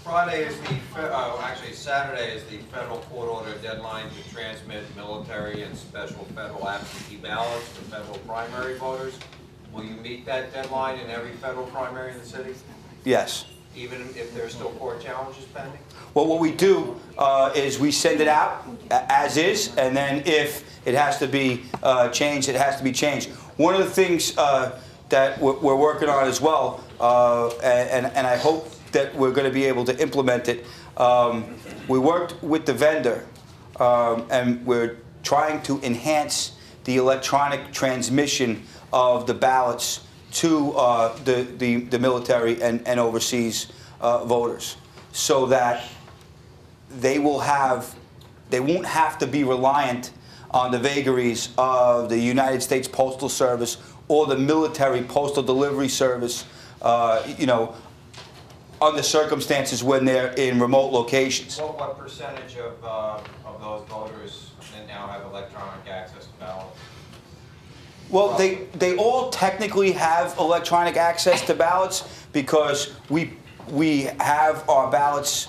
Friday is actually Saturday is the federal court order deadline to transmit military and special federal absentee ballots for federal primary voters. Will you meet that deadline in every federal primary in the city? Yes. Even if there's still court challenges pending? Well, what we do is we send it out as is, and then if it has to be changed, it has to be changed. One of the things that we're working on as well, and I hope that we're going to be able to implement it. We worked with the vendor, and we're trying to enhance the electronic transmission of the ballots to the military and overseas voters, so that they won't have to be reliant on the vagaries of the United States Postal Service or the military postal delivery service, under circumstances when they're in remote locations. What percentage of those voters now have electronic access to ballots? Well, they all technically have electronic access to ballots because we have our ballots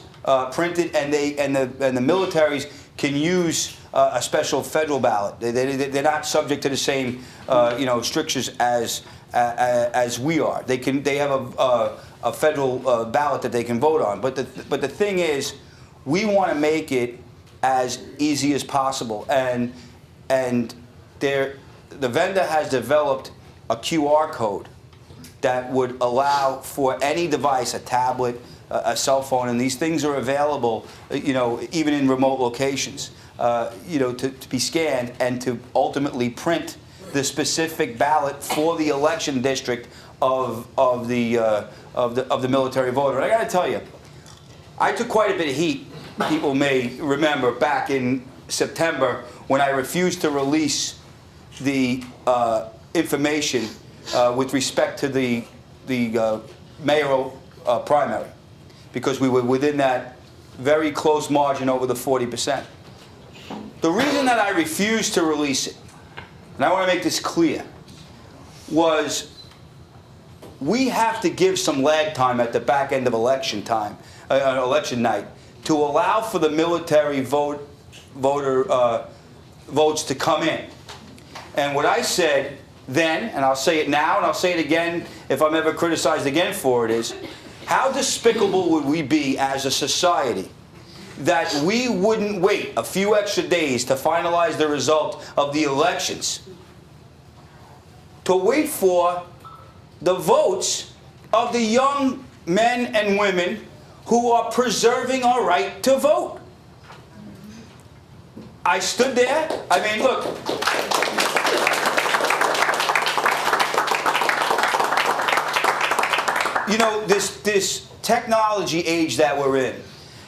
printed, and the militaries can use a special federal ballot. They're not subject to the same strictures as we are. They have a federal ballot that they can vote on. But the thing is, we want to make it as easy as possible, and the vendor has developed a QR code that would allow for any device, a tablet, a cell phone, and these things are available, even in remote locations, to be scanned and to ultimately print the specific ballot for the election district of the military voter. And I got to tell you, I took quite a bit of heat. People may remember back in September when I refused to release the information with respect to the mayoral primary, because we were within that very close margin over the 40%. The reason that I refused to release it, and I want to make this clear, was we have to give some lag time at the back end of election time, election night, to allow for the military voter votes to come in. And what I said then, and I'll say it now, and I'll say it again if I'm ever criticized again for it, is how despicable would we be as a society that we wouldn't wait a few extra days to finalize the result of the elections, to wait for the votes of the young men and women who are preserving our right to vote. I stood there. I mean, look. This technology age that we're in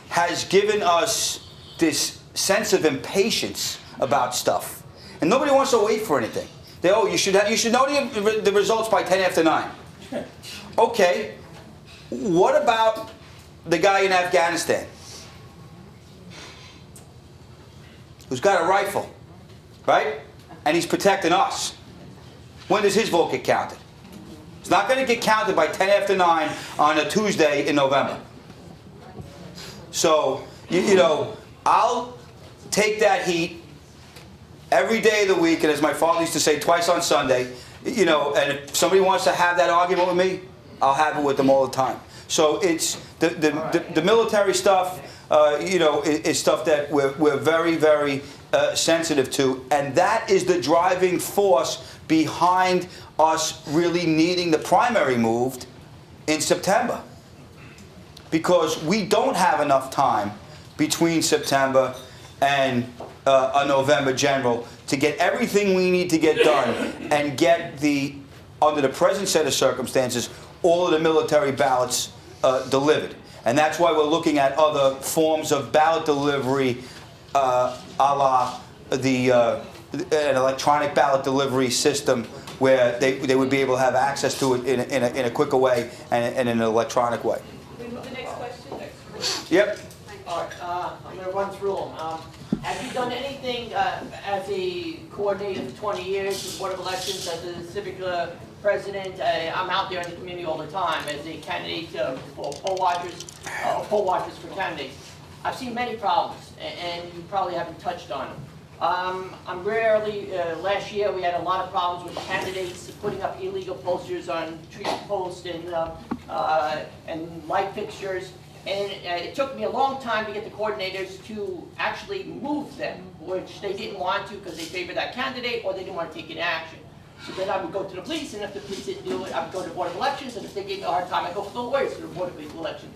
has given us this sense of impatience about stuff, and nobody wants to wait for anything. You should know the results by 10 after 9. Okay, what about the guy in Afghanistan who's got a rifle, right? And he's protecting us. When does his vote get counted? It's not going to get counted by 10 after 9 on a Tuesday in November. So, I'll take that heat every day of the week, and as my father used to say, twice on Sunday, and if somebody wants to have that argument with me, I'll have it with them all the time. So it's the military stuff, is stuff that we're very, very sensitive to, and that is the driving force behind us really needing the primary moved in September, because we don't have enough time between September and a November general to get everything we need to get done and get under the present set of circumstances, all of the military ballots delivered. And that's why we're looking at other forms of ballot delivery, a la an electronic ballot delivery system where they would be able to have access to it in a quicker way and in an electronic way. Can we move to the next question? Yep. All right, I'm going to run through them. Have you done anything as a coordinator for 20 years with the Board of Elections as a civic President, I'm out there in the community all the time as a candidate for poll watchers for candidates. I've seen many problems, and you probably haven't touched on them. I'm rarely, last year we had a lot of problems with candidates putting up illegal posters on tree posts and light fixtures. And it took me a long time to get the coordinators to actually move them, which they didn't want to because they favored that candidate or they didn't want to take any action. So then I would go to the police, and if the police didn't do it, I would go to the Board of Elections, and if they gave me a hard time, I'd go for the lawyers to the Board of Elections.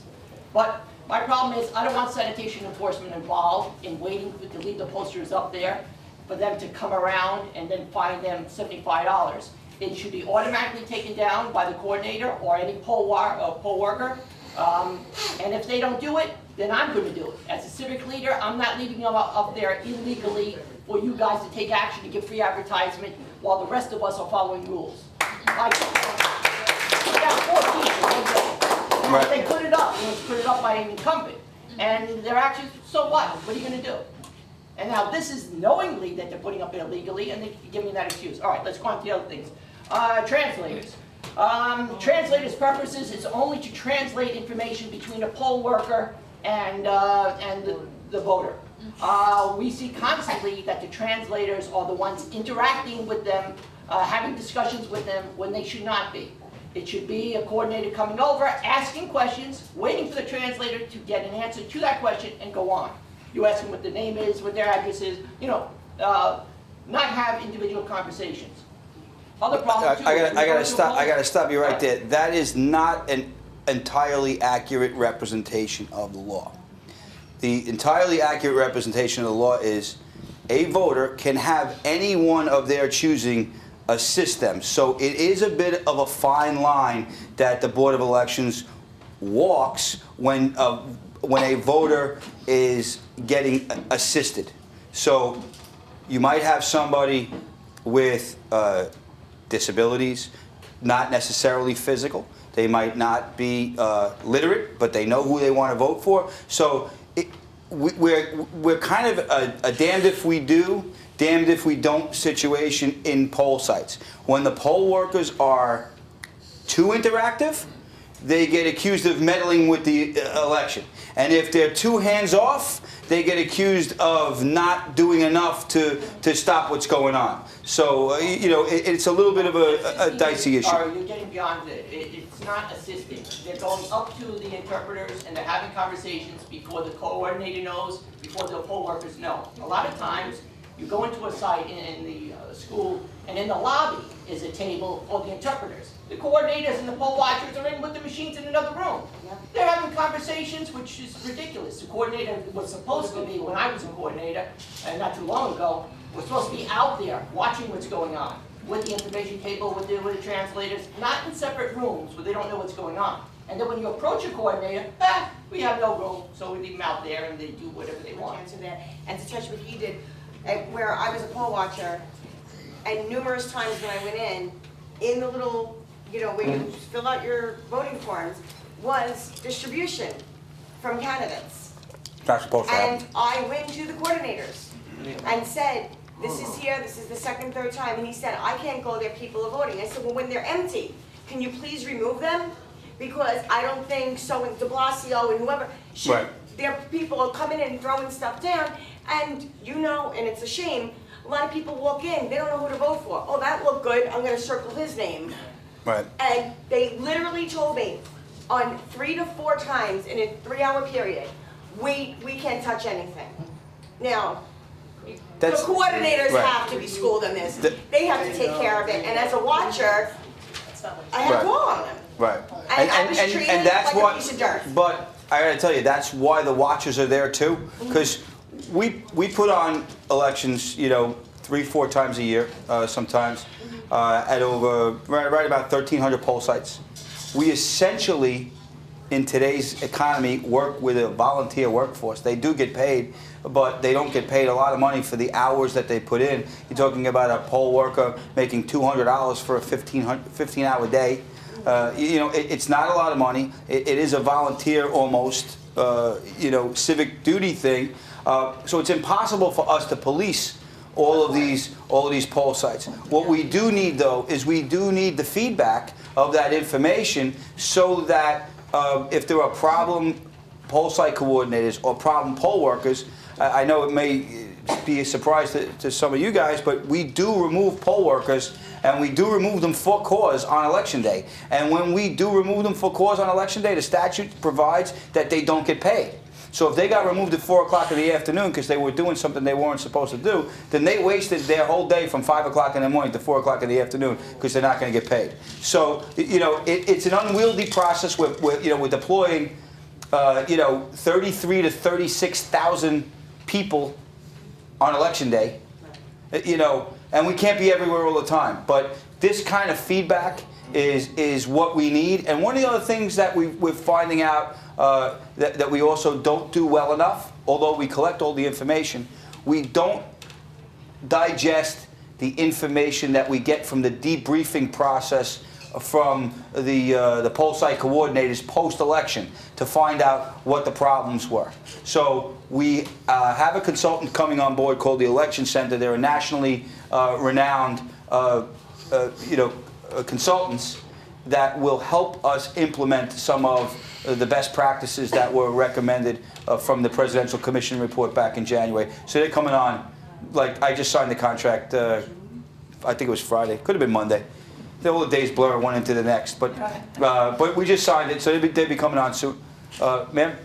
But my problem is, I don't want sanitation enforcement involved in waiting to leave the posters up there for them to come around and then fine them $75. It should be automatically taken down by the coordinator or any poll worker. And if they don't do it, then I'm going to do it. As a civic leader, I'm not leaving them up there illegally for you guys to take action to give free advertisement while the rest of us are following rules. Like, Right. they put it up, and it's put it up by an incumbent. And they're actually, so what? What are you going to do? And now this is knowingly that they're putting up illegally, and they give me that excuse. All right, let's go on to the other things. Translators. Translators' purposes is only to translate information between a poll worker and the voter. We see constantly that the translators are the ones interacting with them, having discussions with them when they should not be. It should be a coordinator coming over, asking questions, waiting for the translator to get an answer to that question and go on. You ask them what the name is, what their address is, you know, not have individual conversations. Other problems too. I gotta stop you right there. That is not an entirely accurate representation of the law. The entirely accurate representation of the law is a voter can have any one of their choosing assist them. So it is a bit of a fine line that the Board of Elections walks when a voter is getting assisted. So you might have somebody with disabilities, not necessarily physical. They might not be literate, but they know who they want to vote for. So we're kind of a damned if we do, damned if we don't situation in poll sites. When the poll workers are too interactive, they get accused of meddling with the election. And if they're too hands-off, they get accused of not doing enough to stop what's going on. So, you know, it's a little bit of a dicey issue. You're getting beyond it. It's not assisting. They're going up to the interpreters and they're having conversations before the coordinator knows, before the poll workers know. A lot of times, you go into a site in the school, and in the lobby is a table for the interpreters. The coordinators and the poll watchers are in with the machines in another room. They're having conversations, which is ridiculous. The coordinator was supposed to be, when I was a coordinator, and not too long ago, was supposed to be out there watching what's going on with the information table, with the translators, not in separate rooms where they don't know what's going on. And then when you approach a coordinator, we have no room, so we leave them out there and they do whatever they want. Answer that. And to touch what he did, where I was a poll watcher, and numerous times when I went in the little, you know, where you fill out your voting forms, was distribution from candidates. And I went to the coordinators and said, this is here, this is the second, third time, and he said, I can't go there, people are voting. I said, well, when they're empty, can you please remove them? Because I don't think so, and de Blasio and whoever, their people are coming in and throwing stuff down, and you know, and it's a shame, a lot of people walk in, they don't know who to vote for. Oh, that looked good, I'm gonna circle his name. Right. And they literally told me on 3 to 4 times in a 3-hour period, we can't touch anything. Now, the coordinators have to be schooled in this. They have to take care of it, and as a watcher, I have to go on them. Right. And I was treated like a piece of dirt. But I gotta tell you, that's why the watchers are there too, because we put on elections, you know, 3-4 times a year, sometimes, at over right about 1,300 poll sites. We essentially, in today's economy, work with a volunteer workforce. They do get paid, but they don't get paid a lot of money for the hours that they put in. You're talking about a poll worker making $200 for a 15-hour day. You know, it's not a lot of money. It is a volunteer almost, you know, civic duty thing. So it's impossible for us to police all of these poll sites. What we do need, though, is we do need the feedback of that information so that if there are problem poll site coordinators or problem poll workers, I know it may be a surprise to some of you guys, but we do remove poll workers, and we do remove them for cause on election day. And when we do remove them for cause on election day, the statute provides that they don't get paid. So if they got removed at 4 o'clock in the afternoon because they were doing something they weren't supposed to do, then they wasted their whole day from 5 o'clock in the morning to 4 o'clock in the afternoon because they're not going to get paid. So, you know, it's an unwieldy process. We're deploying, 33 to 36,000 people on election day, and we can't be everywhere all the time. But this kind of feedback is what we need. And one of the other things that we're finding out that we also don't do well enough, although we collect all the information, we don't digest the information that we get from the debriefing process from the poll site coordinators post-election to find out what the problems were. So we have a consultant coming on board called the Election Center. They're a nationally renowned consultants that will help us implement some of the best practices that were recommended from the Presidential Commission report back in January. So they're coming on, like I just signed the contract, I think it was Friday, could have been Monday. All the days blur one into the next, but we just signed it, so they'll be coming on soon. Ma'am?